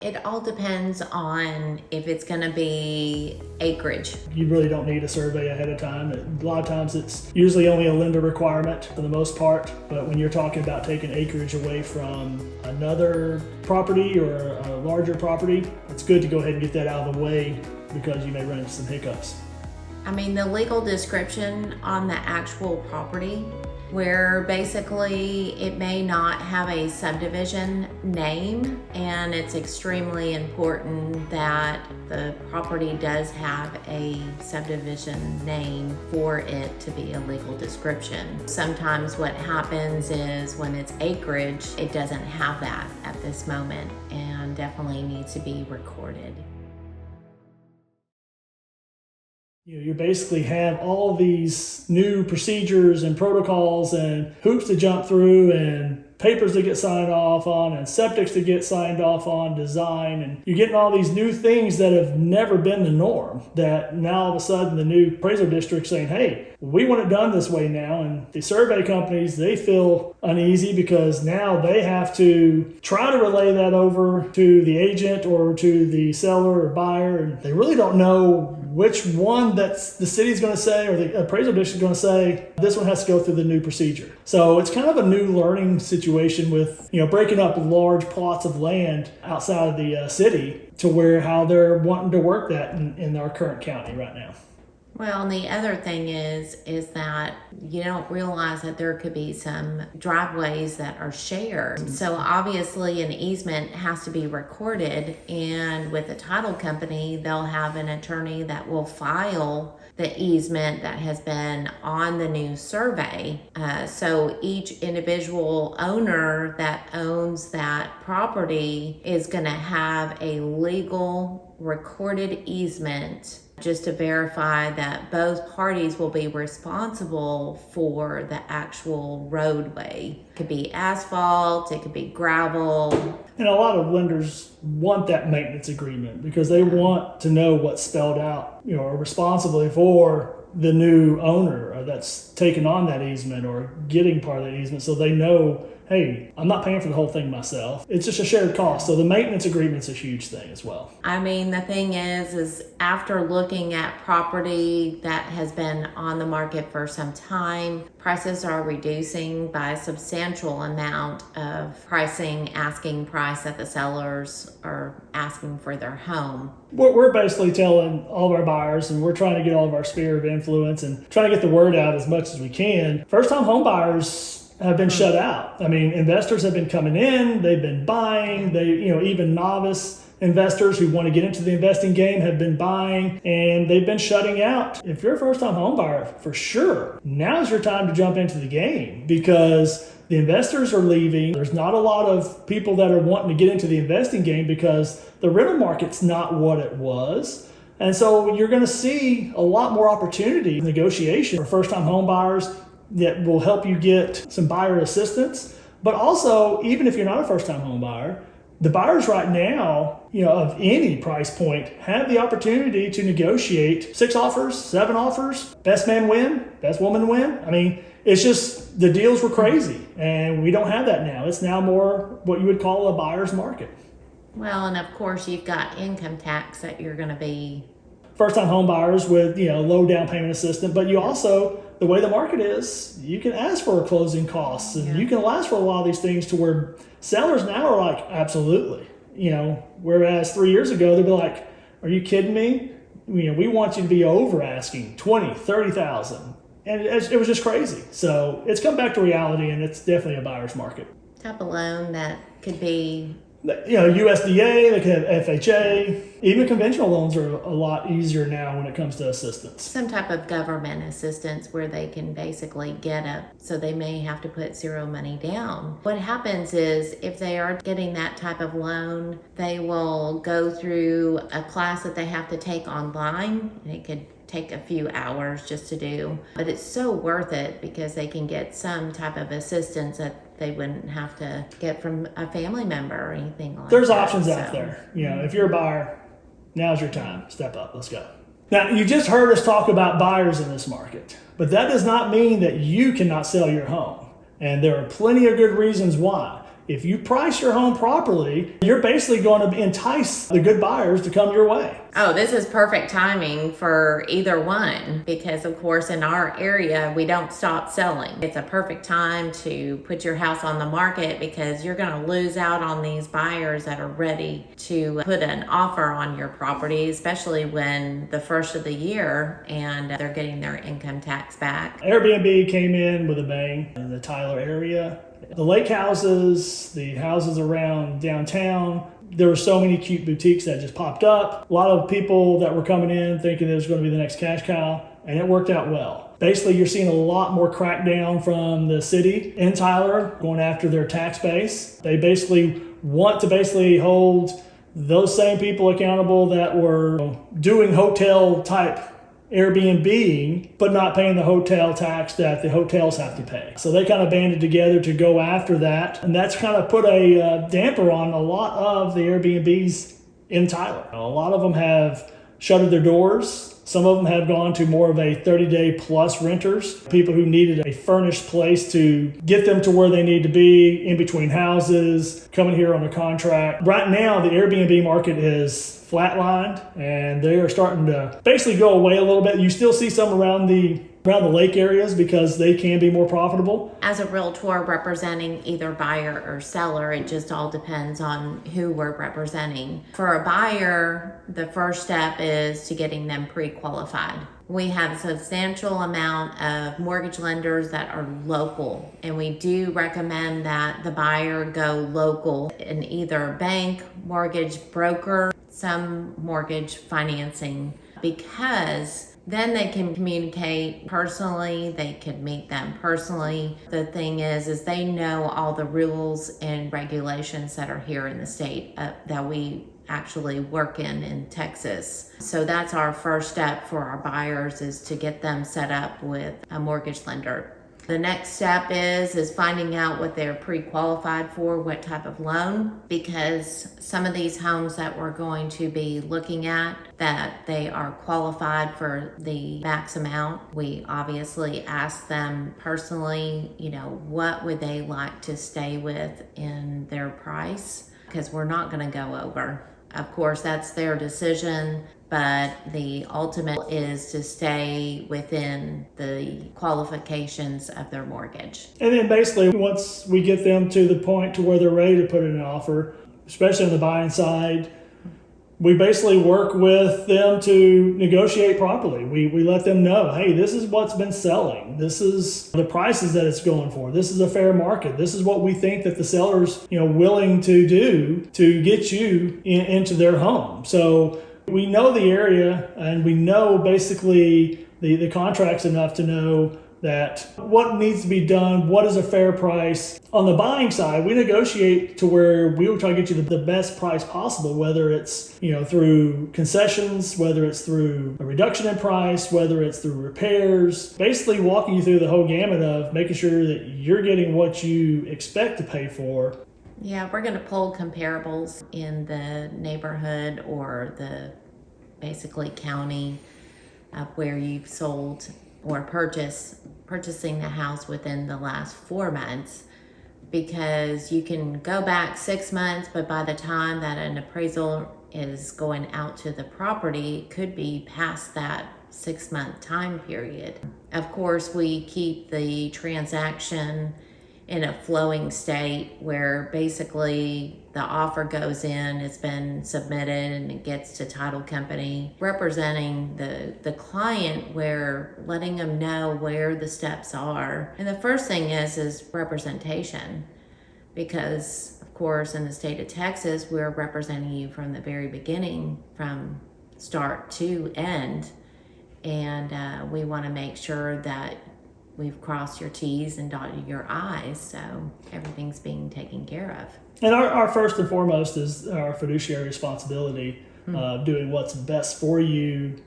It all depends on if it's going to be acreage. You really don't need a survey ahead of time. A lot of times it's usually only a lender requirement for the most part, but when you're talking about taking acreage away from another property or a larger property, it's good to go ahead and get that out of the way because you may run into some hiccups. I mean, the legal description on the actual property, where basically it may not have a subdivision name, and it's extremely important that the property does have a subdivision name for it to be a legal description. Sometimes what happens is when it's acreage, it doesn't have that at this moment and definitely needs to be recorded. You basically have all these new procedures and protocols and hoops to jump through and papers to get signed off on and septics to get signed off on, design, and you're getting all these new things that have never been the norm, that now all of a sudden the new appraisal district saying, hey, we want it done this way now. And the survey companies, they feel uneasy because now they have to try to relay that over to the agent or to the seller or buyer, and they really don't know which one that's the city's going to say or the appraisal district is going to say, this one has to go through the new procedure. So it's kind of a new learning situation with, breaking up large plots of land outside of the city to where how they're wanting to work that in our current county right now. Well, and the other thing is that you don't realize that there could be some driveways that are shared. So obviously an easement has to be recorded, and with the title company, they'll have an attorney that will file the easement that has been on the new survey. So each individual owner that owns that property is going to have a legal recorded easement just to verify that both parties will be responsible for the actual roadway. It could be asphalt, it could be gravel. And a lot of lenders want that maintenance agreement because they want to know what's spelled out, responsibility for the new owner that's taking on that easement or getting part of that easement, so they know, hey, I'm not paying for the whole thing myself. It's just a shared cost. So the maintenance agreement's a huge thing as well. I mean, the thing is after looking at property that has been on the market for some time, prices are reducing by a substantial amount of asking price that the sellers are asking for their home. We're basically telling all of our buyers, and we're trying to get all of our sphere of influence and trying to get the word out as much as we can. First-time home buyers have been shut out. I mean, investors have been coming in, they've been buying, even novice investors who want to get into the investing game have been buying, and they've been shutting out. If you're a first-time home buyer, for sure, now's your time to jump into the game because the investors are leaving. There's not a lot of people that are wanting to get into the investing game because the rental market's not what it was. And so you're going to see a lot more opportunity negotiation for first-time home buyers that will help you get some buyer assistance. But also, even if you're not a first-time home buyer, the buyers right now, of any price point, have the opportunity to negotiate 6 offers, 7 offers, best man win, best woman win. I mean, it's just the deals were crazy, and we don't have that now. It's now more what you would call a buyer's market. Well, and of course, you've got income tax that you're going to be first-time home buyers with low down payment assistance, but you also, the way the market is, you can ask for closing costs, and you can ask for a lot of these things to where sellers now are like, absolutely. Whereas 3 years ago, they'd be like, are you kidding me? We want you to be over asking 20, 30,000. And it was just crazy. So it's come back to reality, and it's definitely a buyer's market. Type of loan that could be USDA, they can have FHA. Even conventional loans are a lot easier now when it comes to assistance. some type of government assistance where they can basically so they may have to put zero money down. What happens is if they are getting that type of loan, they will go through a class that they have to take online, and it could take a few hours just to do, but it's so worth it because they can get some type of assistance that they wouldn't have to get from a family member or anything like that. There's options out there. If you're a buyer, now's your time. Step up. Let's go. Now, you just heard us talk about buyers in this market, but that does not mean that you cannot sell your home. And there are plenty of good reasons why. if you price your home properly, you're basically going to entice the good buyers to come your way. Oh, this is perfect timing for either one because, of course, in our area, we don't stop selling. It's a perfect time to put your house on the market because you're going to lose out on these buyers that are ready to put an offer on your property, especially when the first of the year and they're getting their income tax back. Airbnb came in with a bang in the Tyler area. The lake houses, the houses around downtown, there were so many cute boutiques that just popped up. A lot of people that were coming in thinking it was going to be the next cash cow, and it worked out well. Basically, you're seeing a lot more crackdown from the city in Tyler going after their tax base. They basically want to hold those same people accountable that were doing hotel type Airbnb, but not paying the hotel tax that the hotels have to pay. So they kind of banded together to go after that. And that's kind of put a damper on a lot of the Airbnbs in Tyler. A lot of them have shuttered their doors. Some of them have gone to more of a 30-day plus renters, people who needed a furnished place to get them to where they need to be in between houses, coming here on a contract. Right now, the Airbnb market is flatlined and they are starting to basically go away a little bit. You still see some around the lake areas because they can be more profitable. As a realtor representing either buyer or seller, it just all depends on who we're representing. For a buyer, the first step is to getting them pre-qualified. We have a substantial amount of mortgage lenders that are local, and we do recommend that the buyer go local in either bank, mortgage broker, some mortgage financing, because then they can communicate personally, they can meet them personally. The thing is they know all the rules and regulations that are here in the state that we actually work in Texas. So that's our first step for our buyers, is to get them set up with a mortgage lender. The next step is finding out what they're pre-qualified for, what type of loan, because some of these homes that we're going to be looking at, that they are qualified for the max amount. We obviously ask them personally, what would they like to stay with in their price, because we're not going to go over. Of course, that's their decision, but the ultimate is to stay within the qualifications of their mortgage. And then basically once we get them to the point to where they're ready to put in an offer, especially on the buying side, we basically work with them to negotiate properly. We let them know, hey, this is what's been selling. This is the prices that it's going for. This is a fair market. This is what we think that the seller's willing to do to get you into their home. So we know the area, and we know basically the contracts enough to know that what needs to be done, what is a fair price. On the buying side, we negotiate to where we will try to get you the best price possible, whether it's through concessions, whether it's through a reduction in price, whether it's through repairs, basically walking you through the whole gamut of making sure that you're getting what you expect to pay for. Yeah, we're going to pull comparables in the neighborhood or the basically county of where you've sold or purchasing the house within the last 4 months, because you can go back 6 months, but by the time that an appraisal is going out to the property, it could be past that 6-month time period. Of course, we keep the transaction in a flowing state where basically the offer goes in, it's been submitted, and it gets to title company, representing the client, where letting them know where the steps are. And the first thing is representation, because of course in the state of Texas, we're representing you from the very beginning, from start to end. And we want to make sure that we've crossed your T's and dotted your I's, so everything's being taken care of. And our first and foremost is our fiduciary responsibility, doing what's best for you,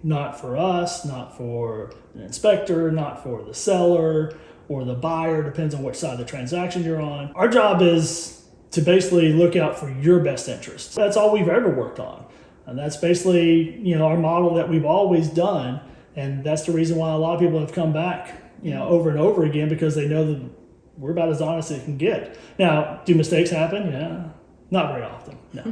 not for us, not for an inspector, not for the seller or the buyer, depends on which side of the transaction you're on. Our job is to basically look out for your best interests. That's all we've ever worked on. And that's basically, our model that we've always done. And that's the reason why a lot of people have come back, over and over again, because they know we're about as honest as it can get. Now, do mistakes happen? Yeah. Not very often, no.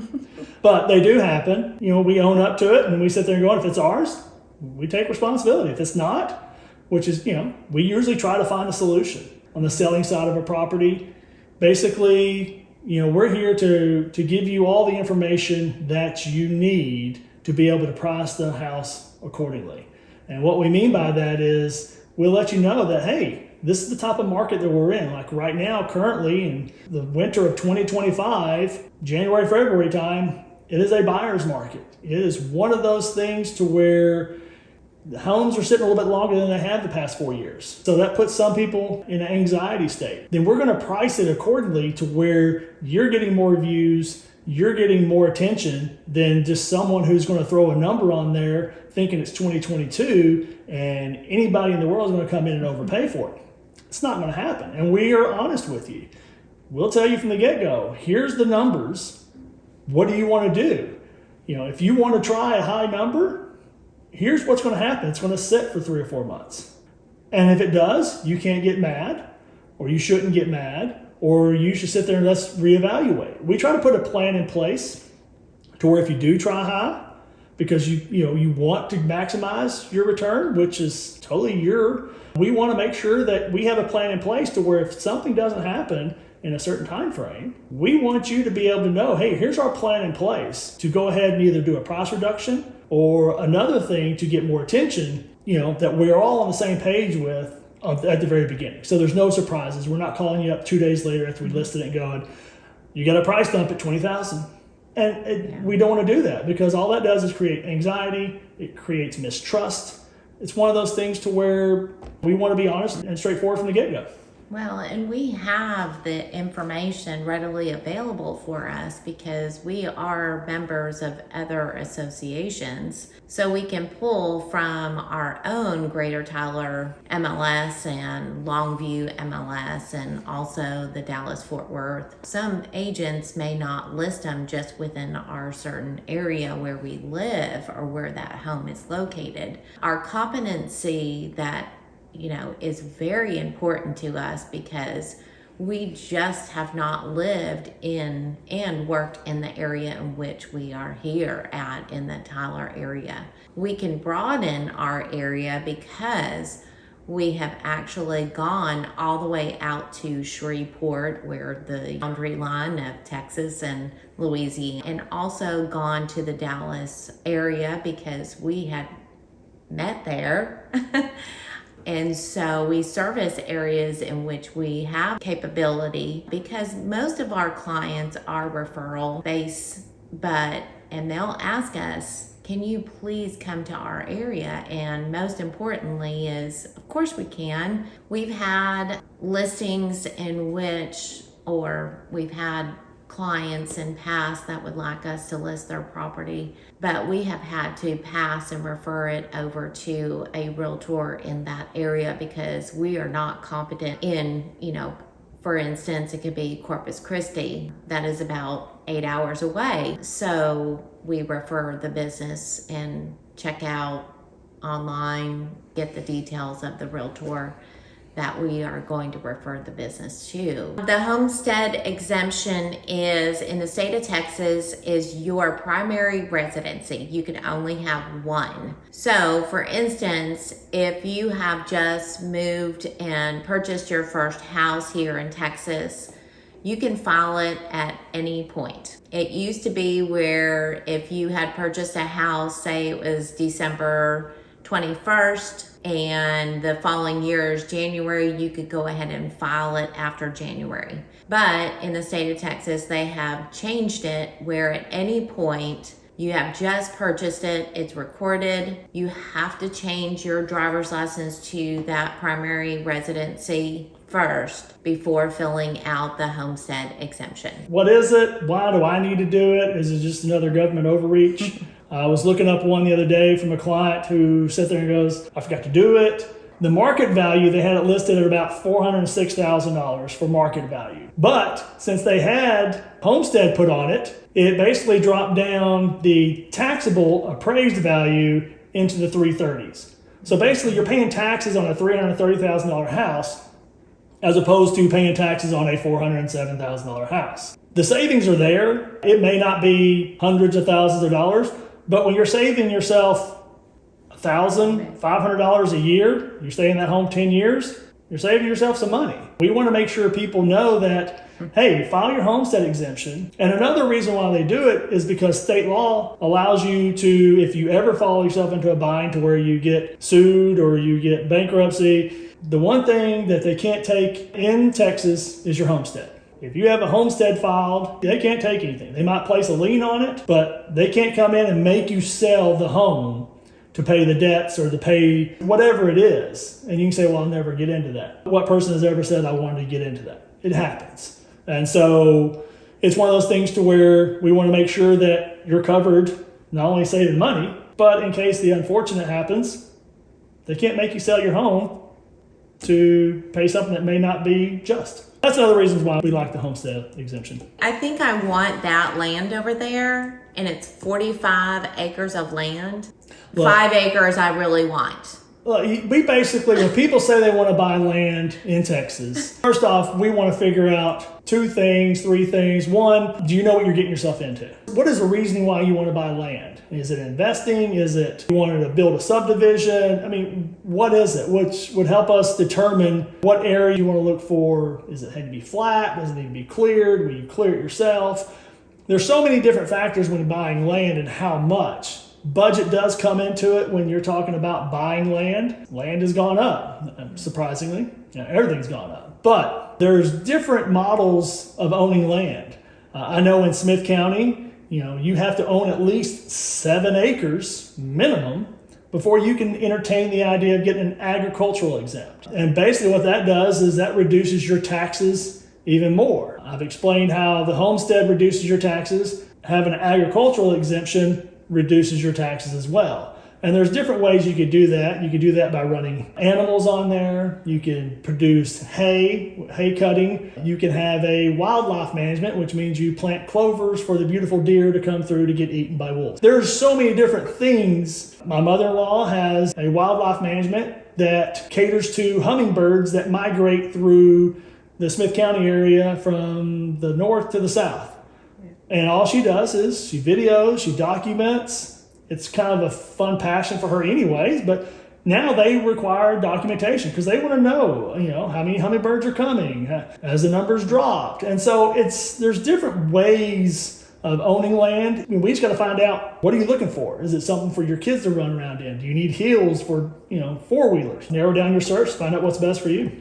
But they do happen. We own up to it and we sit there and go, if it's ours, we take responsibility. If it's not, which is, we usually try to find a solution on the selling side of a property. Basically, we're here to give you all the information that you need to be able to price the house accordingly. And what we mean by that is we'll let you know that, hey, this is the type of market that we're in. Like right now, currently in the winter of 2025, January, February time, it is a buyer's market. It is one of those things to where the homes are sitting a little bit longer than they have the past 4 years. So that puts some people in an anxiety state. Then we're going to price it accordingly to where you're getting more views, you're getting more attention than just someone who's going to throw a number on there thinking it's 2022 and anybody in the world is going to come in and overpay for it. It's not going to happen. And we are honest with you. We'll tell you from the get-go, here's the numbers. What do you want to do? If you want to try a high number, here's what's going to happen. It's going to sit for 3 or 4 months. And if it does, you can't get mad, or you shouldn't get mad, or you should sit there and let's reevaluate. We try to put a plan in place to where if you do try high, because you want to maximize your return, which is totally we want to make sure that we have a plan in place to where if something doesn't happen in a certain time frame, we want you to be able to know, hey, here's our plan in place to go ahead and either do a price reduction or another thing to get more attention, that we're all on the same page with at the very beginning. So there's no surprises. We're not calling you up 2 days later after we listed it and going, you got a price dump at $20,000. And we don't want to do that because all that does is create anxiety. It creates mistrust. It's one of those things to where we want to be honest and straightforward from the get-go. Well, and we have the information readily available for us because we are members of other associations. So we can pull from our own Greater Tyler MLS and Longview MLS and also the Dallas-Fort Worth. Some agents may not list them just within our certain area where we live or where that home is located. Our competency that is very important to us because we just have not lived in and worked in the area in which we are here at in the Tyler area. We can broaden our area because we have actually gone all the way out to Shreveport, where the boundary line of Texas and Louisiana, and also gone to the Dallas area because we had met there. And so we service areas in which we have capability because most of our clients are referral based, and they'll ask us, can you please come to our area? And most importantly is, of course we can. We've had listings in which, or we've had clients in past that would like us to list their property, but we have had to pass and refer it over to a realtor in that area because we are not competent in, for instance, it could be Corpus Christi, that is about 8 hours away. So we refer the business and check out online, get the details of the realtor that we are going to refer the business to. The homestead exemption is, in the state of Texas, is your primary residency. You can only have one. So for instance, if you have just moved and purchased your first house here in Texas, you can file it at any point. It used to be where if you had purchased a house, say it was December 21st, and the following year is January, you could go ahead and file it after January. But in the state of Texas, they have changed it where at any point you have just purchased it, it's recorded, you have to change your driver's license to that primary residency first before filling out the homestead exemption. What is it? Why do I need to do it? Is it just another government overreach? I was looking up one the other day from a client who sat there and goes, I forgot to do it. The market value, they had it listed at about $406,000 for market value. But since they had homestead put on it, it basically dropped down the taxable appraised value into the 330s. So basically you're paying taxes on a $330,000 house as opposed to paying taxes on a $407,000 house. The savings are there. It may not be hundreds of thousands of dollars, but when you're saving yourself $1,500 a year, you stay in that home 10 years, you're saving yourself some money. We want to make sure people know that, hey, file your homestead exemption. And another reason why they do it is because state law allows you to, if you ever follow yourself into a bind to where you get sued or you get bankruptcy, the one thing that they can't take in Texas is your homestead. If you have a homestead filed, they can't take anything. They might place a lien on it, but they can't come in and make you sell the home to pay the debts or to pay whatever it is. And you can say, well, I'll never get into that. What person has ever said, I wanted to get into that? It happens. And so it's one of those things to where we want to make sure that you're covered, not only saving money, but in case the unfortunate happens, they can't make you sell your home to pay something that may not be just. That's another reason why we like the homestead exemption. I think I want that land over there, and it's 45 acres of land. Well, 5 acres I really want. We basically, when people say they want to buy land in Texas, first off, we want to figure out 2 things, 3 things. One, do you know what you're getting yourself into? What is the reasoning why you want to buy land? Is it investing? Is it you wanted to build a subdivision? I mean, what is it? Which would help us determine what area you want to look for. Is it need to be flat? Does it need to be cleared? Will you clear it yourself? There's so many different factors when buying land and how much. Budget does come into it when you're talking about buying land. Land has gone up, surprisingly. Everything's gone up. But there's different models of owning land. I know in Smith County, you have to own at least 7 acres minimum before you can entertain the idea of getting an agricultural exempt. And basically what that does is that reduces your taxes even more. I've explained how the homestead reduces your taxes. Having an agricultural exemption reduces your taxes as well. And there's different ways you could do that. You could do that by running animals on there. You can produce hay cutting. You can have a wildlife management, which means you plant clovers for the beautiful deer to come through to get eaten by wolves. There's so many different things. My mother-in-law has a wildlife management that caters to hummingbirds that migrate through the Smith County area from the north to the south. And all she does is she videos, she documents. It's kind of a fun passion for her anyways, but now they require documentation because they want to know, how many hummingbirds are coming, as the numbers dropped. And so there's different ways of owning land. We just got to find out, what are you looking for? Is it something for your kids to run around in? Do you need hills for, 4-wheelers? Narrow down your search, find out what's best for you.